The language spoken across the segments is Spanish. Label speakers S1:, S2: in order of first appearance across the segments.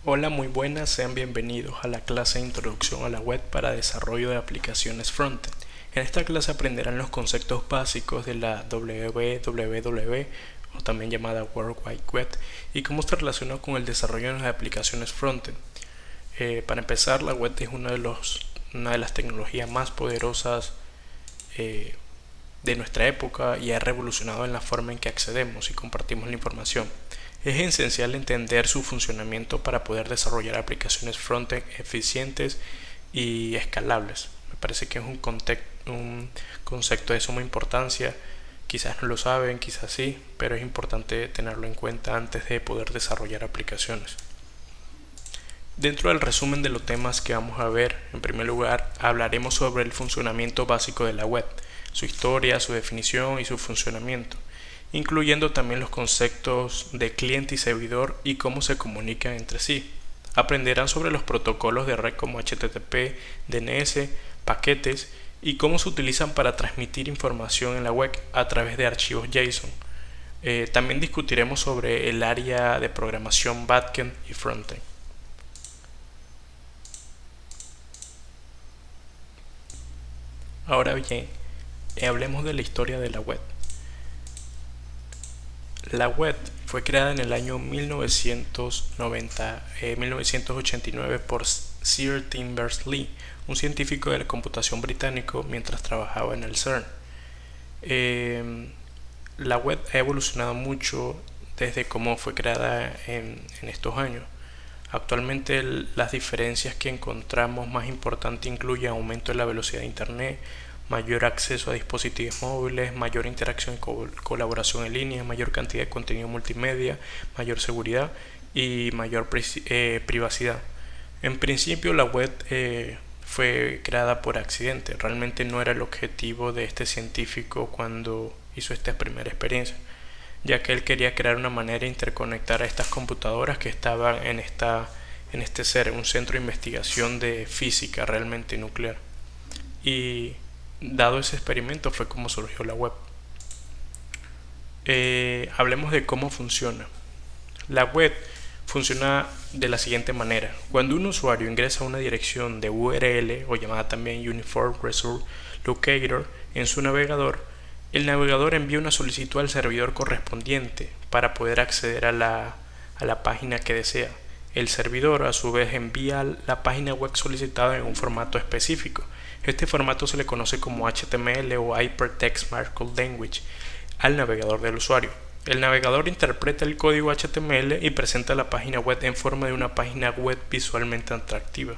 S1: Hola, muy buenas, sean bienvenidos a la clase de Introducción a la Web para Desarrollo de Aplicaciones Frontend. En esta clase aprenderán los conceptos básicos de la WWW, o también llamada World Wide Web, y cómo se relaciona con el desarrollo de las aplicaciones Frontend. Para empezar, la web es una de las tecnologías más poderosas de nuestra época y ha revolucionado en la forma en que accedemos y compartimos la información. Es esencial entender su funcionamiento para poder desarrollar aplicaciones frontend eficientes y escalables. Me parece que es un concepto de suma importancia. Quizás no lo saben, quizás sí, pero es importante tenerlo en cuenta antes de poder desarrollar aplicaciones. Dentro del resumen de los temas que vamos a ver, en primer lugar hablaremos sobre el funcionamiento básico de la web, su historia, su definición y su funcionamiento, incluyendo también los conceptos de cliente y servidor y cómo se comunican entre sí. Aprenderán sobre los protocolos de red como HTTP, DNS, paquetes y cómo se utilizan para transmitir información en la web a través de archivos JSON. También discutiremos sobre el área de programación backend y frontend. Ahora bien, hablemos de la historia de la web. La web fue creada en el año 1989 por Sir Tim Berners-Lee, un científico de la computación británico mientras trabajaba en el CERN. La web ha evolucionado mucho desde cómo fue creada en estos años. Actualmente las diferencias que encontramos más importantes incluyen aumento de la velocidad de Internet, mayor acceso a dispositivos móviles, mayor interacción y colaboración en línea, mayor cantidad de contenido multimedia, mayor seguridad y mayor privacidad. En principio la web fue creada por accidente, realmente no era el objetivo de este científico cuando hizo esta primera experiencia, ya que él quería crear una manera de interconectar a estas computadoras que estaban en este ser, un centro de investigación de física realmente nuclear. Y dado ese experimento fue como surgió la web. Hablemos de cómo funciona. La web funciona de la siguiente manera. Cuando un usuario ingresa a una dirección de URL o llamada también Uniform Resource Locator en su navegador, el navegador envía una solicitud al servidor correspondiente para poder acceder a la página que desea. El servidor a su vez envía la página web solicitada en un formato específico. Este formato se le conoce como HTML o Hypertext Markup Language al navegador del usuario. El navegador interpreta el código HTML y presenta la página web en forma de una página web visualmente atractiva.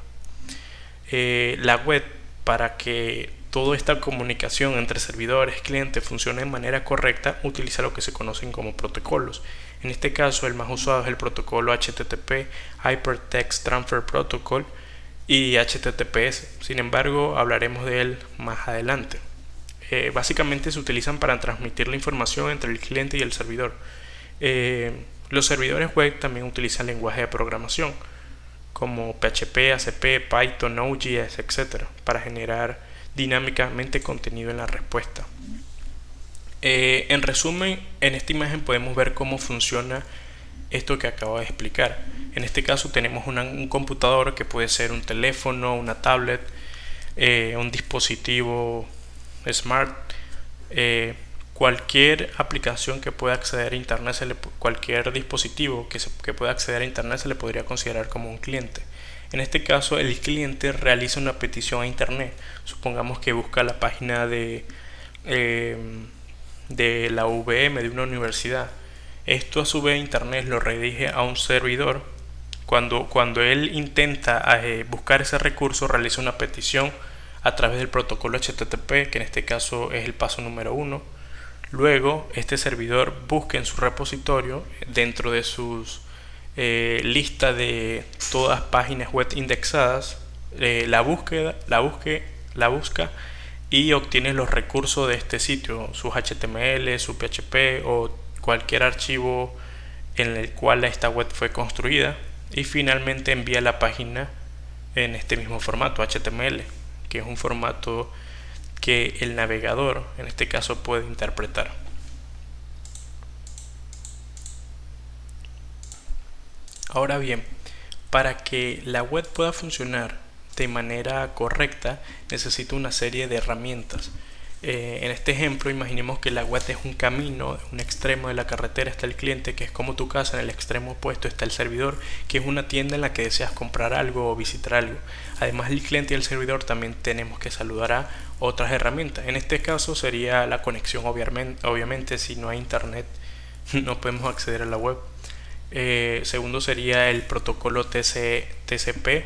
S1: La web, para que toda esta comunicación entre servidores y clientes funcione de manera correcta, utiliza lo que se conocen como protocolos. En este caso, el más usado es el protocolo HTTP, Hypertext Transfer Protocol, y HTTPS. Sin embargo, hablaremos de él más adelante. Básicamente se utilizan para transmitir la información entre el cliente y el servidor. Los servidores web también utilizan lenguaje de programación como PHP, ACP, Python, Node.js, etc. para generar dinámicamente contenido en la respuesta. En resumen, en esta imagen podemos ver cómo funciona esto que acabo de explicar. En este caso tenemos un computador que puede ser un teléfono, una tablet, un dispositivo smart, cualquier aplicación que pueda acceder a internet, cualquier dispositivo que pueda acceder a internet se le podría considerar como un cliente. En este caso el cliente realiza una petición a internet. Supongamos que busca la página de la UVM, de una universidad. Esto a su vez internet lo redirige a un servidor. Cuando él intenta buscar ese recurso, realiza una petición a través del protocolo HTTP, que en este caso es el paso número 1. Luego este servidor busca en su repositorio, dentro de sus lista de todas páginas web indexadas, la busca y obtiene los recursos de este sitio, sus HTML, su PHP o cualquier archivo en el cual esta web fue construida, y finalmente envía la página en este mismo formato HTML, que es un formato que el navegador en este caso puede interpretar. Ahora bien, Para que la web pueda funcionar de manera correcta, necesita una serie de herramientas. En este ejemplo, imaginemos que la web es un camino, un extremo de la carretera está el cliente, que es como tu casa, en el extremo opuesto está el servidor, que es una tienda en la que deseas comprar algo o visitar algo. Además del cliente y el servidor, también tenemos que saludar a otras herramientas. En este caso sería la conexión, obviamente si no hay internet no podemos acceder a la web. Segundo sería el protocolo TCP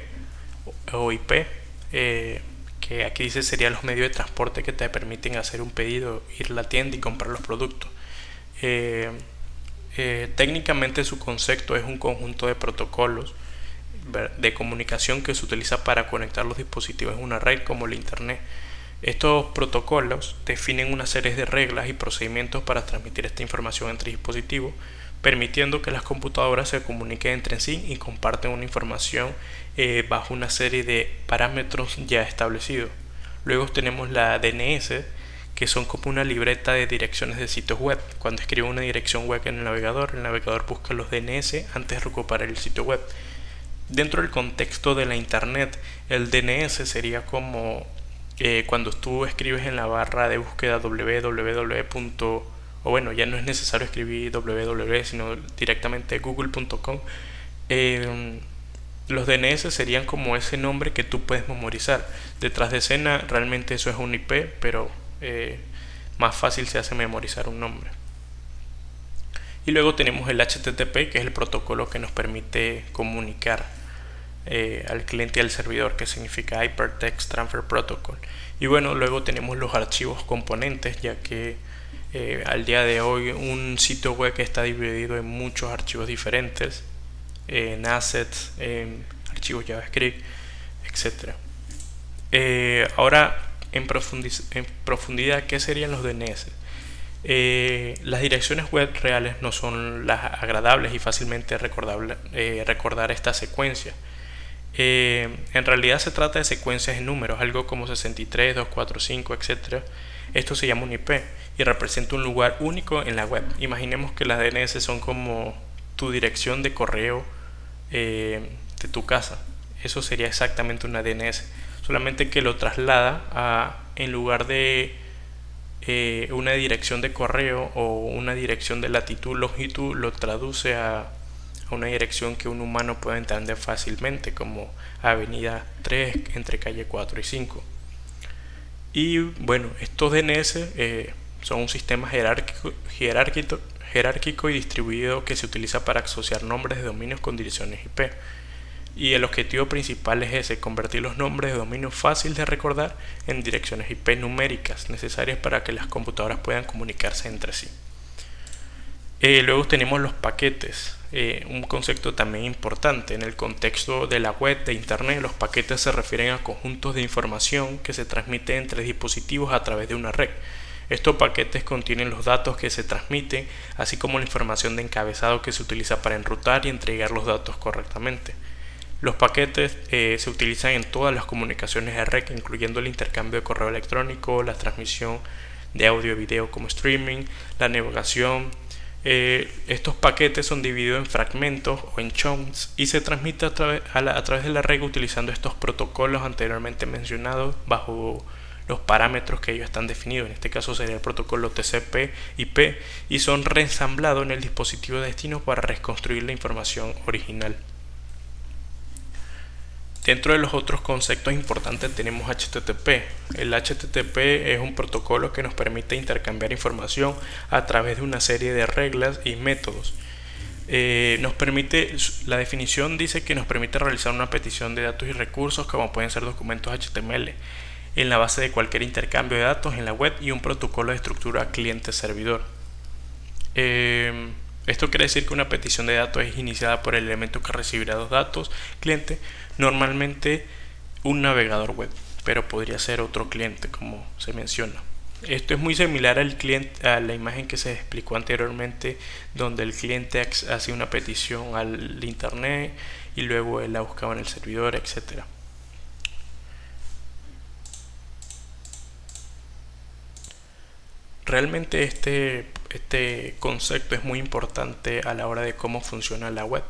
S1: o IP, que aquí dice serían los medios de transporte que te permiten hacer un pedido, ir a la tienda y comprar los productos. Técnicamente su concepto es un conjunto de protocolos de comunicación que se utiliza para conectar los dispositivos en una red como el internet. Estos protocolos definen una serie de reglas y procedimientos para transmitir esta información entre dispositivos, permitiendo que las computadoras se comuniquen entre sí y comparten una información bajo una serie de parámetros ya establecidos. Luego tenemos la DNS, que son como una libreta de direcciones de sitios web. Cuando escribo una dirección web en el navegador busca los DNS antes de recuperar el sitio web. Dentro del contexto de la internet, el DNS sería como cuando tú escribes en la barra de búsqueda www. O bueno, ya no es necesario escribir www, sino directamente google.com. Los DNS serían como ese nombre que tú puedes memorizar. Detrás de escena realmente eso es un IP, pero más fácil se hace memorizar un nombre. Y luego tenemos el HTTP, que es el protocolo que nos permite comunicar al cliente y al servidor, que significa Hypertext Transfer Protocol. Y bueno, luego tenemos los archivos componentes, ya que al día de hoy un sitio web está dividido en muchos archivos diferentes, en assets, en archivos JavaScript, etc. Ahora en profundidad, ¿qué serían los DNS? Las direcciones web reales no son las agradables y fácilmente recordar esta secuencia. En realidad se trata de secuencias en números, algo como 63, 245, etc. Esto se llama un IP y representa un lugar único en la web. Imaginemos que las DNS son como tu dirección de correo de tu casa. Eso sería exactamente una DNS, solamente que lo traslada en lugar de una dirección de correo o una dirección de latitud, longitud, lo traduce a una dirección que un humano puede entender fácilmente, como avenida 3 entre calle 4 y 5. Y bueno, estos DNS son un sistema jerárquico y distribuido que se utiliza para asociar nombres de dominios con direcciones IP. Y el objetivo principal es ese: convertir los nombres de dominio fácil de recordar en direcciones IP numéricas necesarias para que las computadoras puedan comunicarse entre sí. Luego tenemos los paquetes, un concepto también importante. En el contexto de la web, de internet, los paquetes se refieren a conjuntos de información que se transmiten entre dispositivos a través de una red. Estos paquetes contienen los datos que se transmiten, así como la información de encabezado que se utiliza para enrutar y entregar los datos correctamente. Los paquetes se utilizan en todas las comunicaciones de red, incluyendo el intercambio de correo electrónico, la transmisión de audio y video como streaming, la navegación. Estos paquetes son divididos en fragmentos o en chunks y se transmiten a través de la red utilizando estos protocolos anteriormente mencionados bajo los parámetros que ellos están definidos. En este caso sería el protocolo TCP/IP y son reensamblados en el dispositivo de destino para reconstruir la información original. Dentro de los otros conceptos importantes tenemos HTTP. El HTTP es un protocolo que nos permite intercambiar información a través de una serie de reglas y métodos. La definición dice que nos permite realizar una petición de datos y recursos, como pueden ser documentos HTML, en la base de cualquier intercambio de datos en la web, y un protocolo de estructura cliente-servidor. Esto quiere decir que una petición de datos es iniciada por el elemento que recibirá los datos cliente, normalmente un navegador web, pero podría ser otro cliente, como se menciona. Esto es muy similar a la imagen que se explicó anteriormente, donde el cliente hace una petición al internet y luego él la buscaba en el servidor, etc. Realmente este concepto es muy importante a la hora de cómo funciona la web.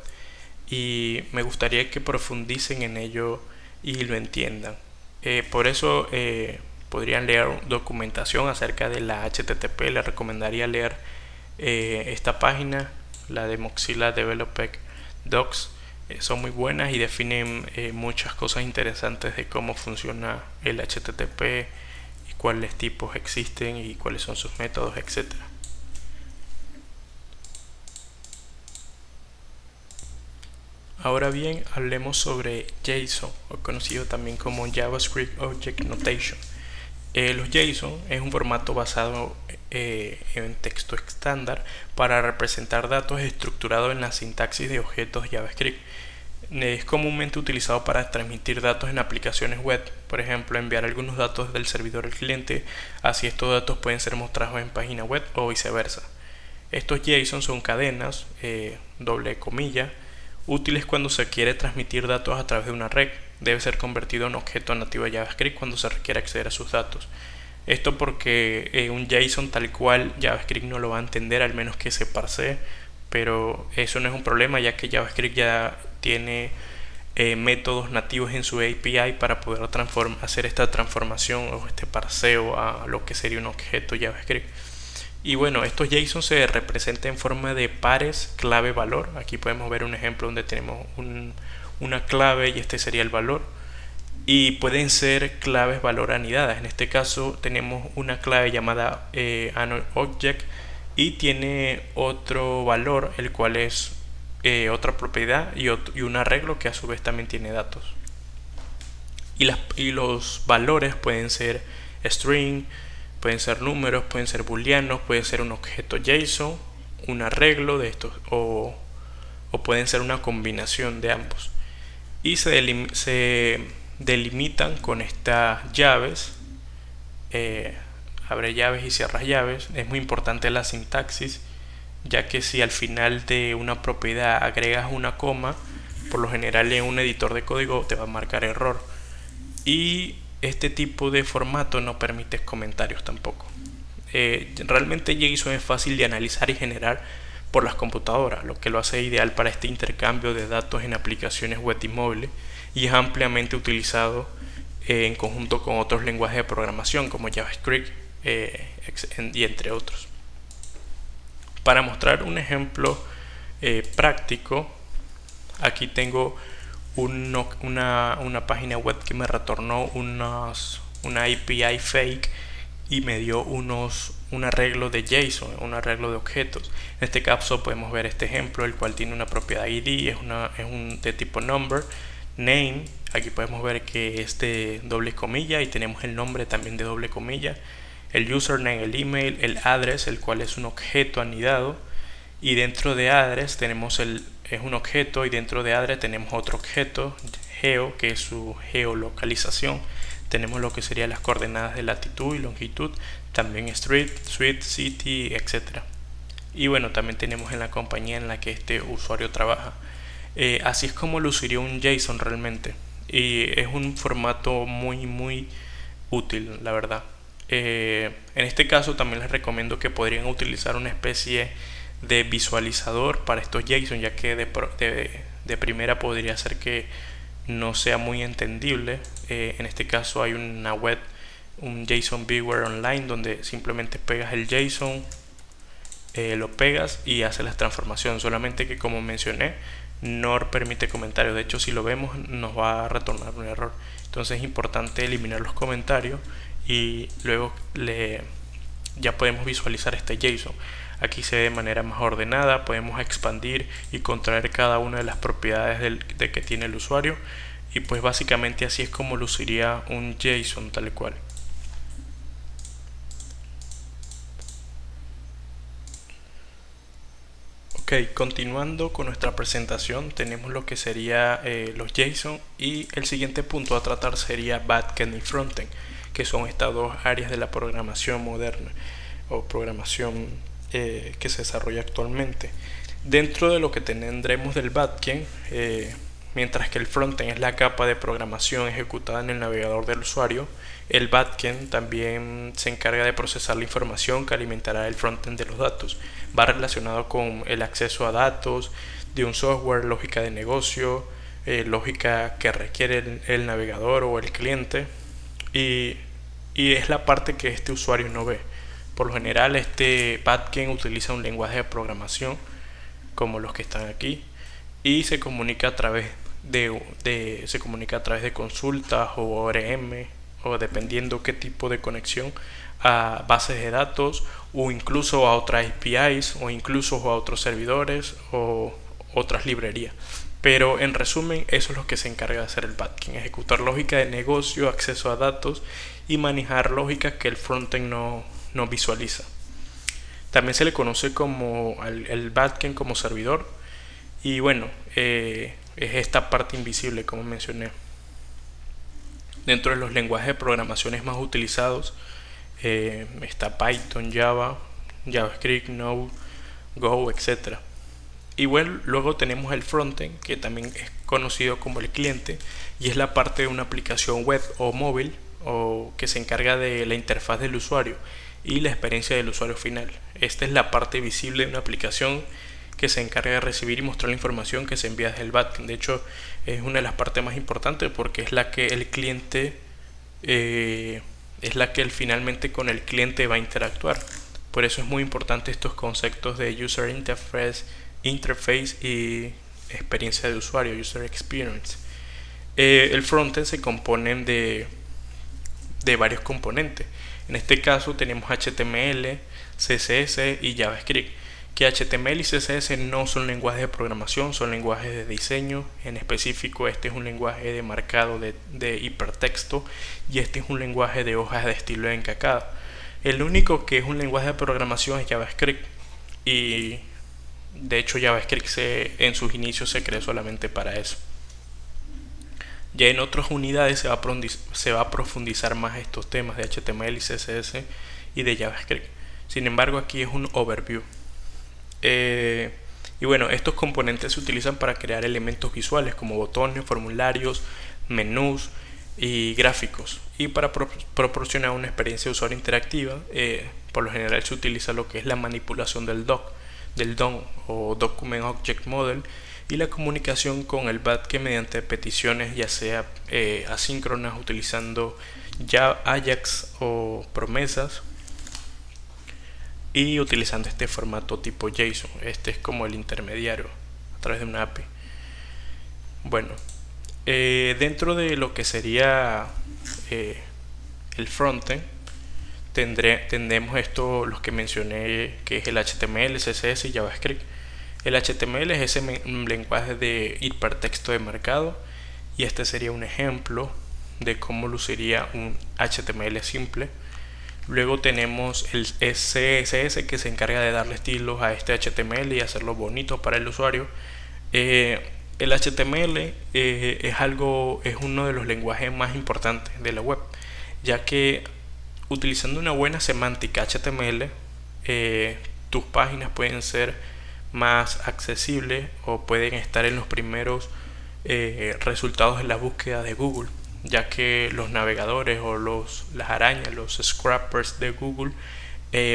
S1: y me gustaría que profundicen en ello y lo entiendan. Por eso podrían leer documentación acerca de la HTTP. Les recomendaría leer esta página, la de Mozilla Developer Docs. Son muy buenas y definen muchas cosas interesantes de cómo funciona el HTTP y cuáles tipos existen y cuáles son sus métodos, etcétera. Ahora bien, hablemos sobre JSON, o conocido también como JavaScript Object Notation. Los JSON es un formato basado en texto estándar para representar datos estructurados en la sintaxis de objetos JavaScript. Es comúnmente utilizado para transmitir datos en aplicaciones web, por ejemplo, enviar algunos datos del servidor al cliente, así estos datos pueden ser mostrados en página web o viceversa. Estos JSON son cadenas, doble comilla, útiles cuando se quiere transmitir datos a través de una red. Debe ser convertido en objeto nativo de JavaScript cuando se requiere acceder a sus datos. Esto porque un JSON tal cual JavaScript no lo va a entender, al menos que se parsee, pero eso no es un problema, ya que JavaScript ya tiene métodos nativos en su API para poder hacer esta transformación o este parseo a lo que sería un objeto JavaScript. Y bueno, estos JSON se representan en forma de pares clave-valor. Aquí podemos ver un ejemplo donde tenemos una clave y este sería el valor. Y pueden ser claves valor anidadas. En este caso tenemos una clave llamada AnObject y tiene otro valor, el cual es otra propiedad y un arreglo que a su vez también tiene datos. Y los valores pueden ser string, pueden ser números, pueden ser booleanos, puede ser un objeto JSON, un arreglo de estos o pueden ser una combinación de ambos. Y se delimitan con estas llaves, abre llaves y cierra llaves. Es muy importante la sintaxis, ya que si al final de una propiedad agregas una coma, por lo general en un editor de código te va a marcar error. Y este tipo de formato no permite comentarios tampoco. Realmente JSON es fácil de analizar y generar por las computadoras, lo que lo hace ideal para este intercambio de datos en aplicaciones web y móviles, y es ampliamente utilizado en conjunto con otros lenguajes de programación como JavaScript y entre otros. Para mostrar un ejemplo práctico, aquí tengo una página web que me retornó una API fake y me dio un arreglo de JSON, un arreglo de objetos. En este caso podemos ver este ejemplo, el cual tiene una propiedad ID, es de tipo number, name. Aquí podemos ver que es de doble comilla y tenemos el nombre también de doble comilla, el username, el email, el address, el cual es un objeto anidado, y dentro de address tenemos es un objeto, y dentro de address tenemos otro objeto, geo, que es su geolocalización. Tenemos lo que serían las coordenadas de latitud y longitud, también street, suite, city, etc. Y bueno, también tenemos en la compañía en la que este usuario trabaja. Así es como luciría un JSON realmente, y es un formato muy útil, la verdad. En este caso también les recomiendo que podrían utilizar una especie de visualizador para estos JSON, ya que de primera podría ser que no sea muy entendible. En este caso hay una web, un JSON Viewer online, donde simplemente pegas el JSON, lo pegas y hace la transformación, solamente que, como mencioné, no permite comentarios. De hecho, si lo vemos nos va a retornar un error. Entonces es importante eliminar los comentarios y luego ya podemos visualizar este JSON. Aquí se ve de manera más ordenada, podemos expandir y contraer cada una de las propiedades de que tiene el usuario, y pues básicamente así es como luciría un JSON tal cual. Ok, continuando con nuestra presentación, tenemos lo que sería los JSON, y el siguiente punto a tratar sería backend y frontend, que son estas dos áreas de la programación moderna o programación que se desarrolla actualmente. Dentro de lo que tendremos del backend, mientras que el frontend es la capa de programación ejecutada en el navegador del usuario, el backend también se encarga de procesar la información que alimentará el frontend de los datos. Va relacionado con el acceso a datos, de un software, lógica de negocio, lógica que requiere el navegador o el cliente, y, y es la parte que este usuario no ve. Por lo general, este backend utiliza un lenguaje de programación como los que están aquí, y se comunica a través se comunica a través de consultas o ORM, o dependiendo qué tipo de conexión, a bases de datos, o incluso a otras APIs, o incluso a otros servidores o otras librerías. Pero en resumen, eso es lo que se encarga de hacer el backend: ejecutar lógica de negocio, acceso a datos y manejar lógicas que el frontend no visualiza. También se le conoce como el backend como servidor. Y bueno, es esta parte invisible, como mencioné. Dentro de los lenguajes de programaciones más utilizados está Python, Java, JavaScript, Node, Go, etc. Y bueno, luego tenemos el frontend, que también es conocido como el cliente, y es la parte de una aplicación web o móvil, o que se encarga de la interfaz del usuario y la experiencia del usuario final. Esta es la parte visible de una aplicación que se encarga de recibir y mostrar la información que se envía desde el backend. De hecho, es una de las partes más importantes, porque es la que el cliente es la que finalmente con el cliente va a interactuar. Por eso es muy importante estos conceptos de user interface y experiencia de usuario, user experience. El frontend se compone de varios componentes. En este caso tenemos HTML, CSS y JavaScript. Que HTML y CSS no son lenguajes de programación, son lenguajes de diseño. En específico, este es un lenguaje de marcado de hipertexto, y este es un lenguaje de hojas de estilo encacada. El único que es un lenguaje de programación es JavaScript, y de hecho JavaScript en sus inicios se creó solamente para eso. Ya en otras unidades se va a profundizar más estos temas de HTML y CSS y de JavaScript. Sin embargo, aquí es un overview. Y bueno, estos componentes se utilizan para crear elementos visuales como botones, formularios, menús y gráficos, y para proporcionar una experiencia de usuario interactiva. Por lo general se utiliza lo que es la manipulación del DOM o Document Object Model, y la comunicación con el backend mediante peticiones, ya sea asíncronas utilizando ya Ajax o promesas, y utilizando este formato tipo JSON. Este es como el intermediario a través de una API. Bueno, dentro de lo que sería el frontend, tendremos esto, los que mencioné, que es el HTML, CSS y JavaScript. El HTML es ese lenguaje de hipertexto de marcado, y este sería un ejemplo de cómo luciría un HTML simple. Luego tenemos el CSS, que se encarga de darle estilos a este HTML y hacerlo bonito para el usuario. El HTML es uno de los lenguajes más importantes de la web, ya que utilizando una buena semántica HTML, tus páginas pueden ser más accesibles o pueden estar en los primeros resultados de la búsqueda de Google, ya que los navegadores o las arañas, los scrappers de Google,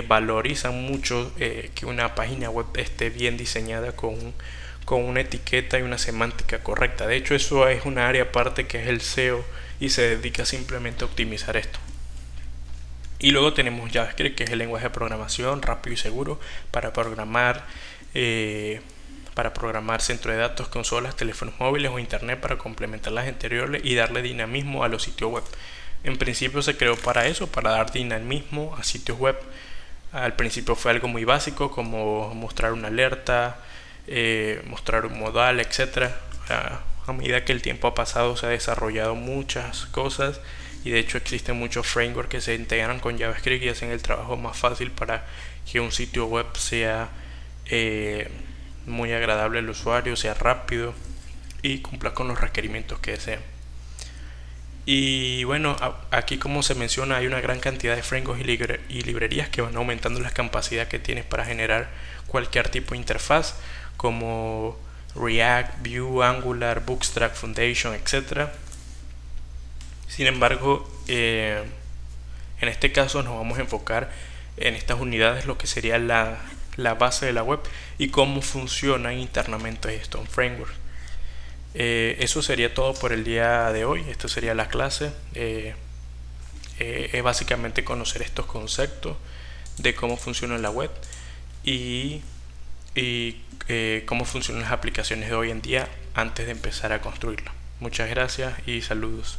S1: valorizan mucho que una página web esté bien diseñada con una etiqueta y una semántica correcta. De hecho, eso es una área aparte que es el SEO, y se dedica simplemente a optimizar esto. Y luego tenemos JavaScript, que es el lenguaje de programación rápido y seguro para programar centros de datos, consolas, teléfonos móviles o internet, para complementar las anteriores y darle dinamismo a los sitios web. En principio se creó para eso, para dar dinamismo a sitios web. Al principio fue algo muy básico, como mostrar una alerta, mostrar un modal, etc. A medida que el tiempo ha pasado, se ha desarrollado muchas cosas, y de hecho existen muchos frameworks que se integran con JavaScript y hacen el trabajo más fácil para que un sitio web sea muy agradable al usuario, sea rápido y cumpla con los requerimientos que desean. Y bueno, aquí, como se menciona, hay una gran cantidad de frameworks y librerías que van aumentando la capacidad que tienes para generar cualquier tipo de interfaz, como React, Vue, Angular, Bootstrap, Foundation, etc. Sin embargo, en este caso nos vamos a enfocar en estas unidades, lo que sería la la base de la web y cómo funciona internamente Stone Framework. Eso sería todo por el día de hoy. Esto sería la clase. Es básicamente conocer estos conceptos de cómo funciona la web y, cómo funcionan las aplicaciones de hoy en día antes de empezar a construirla. Muchas gracias y saludos.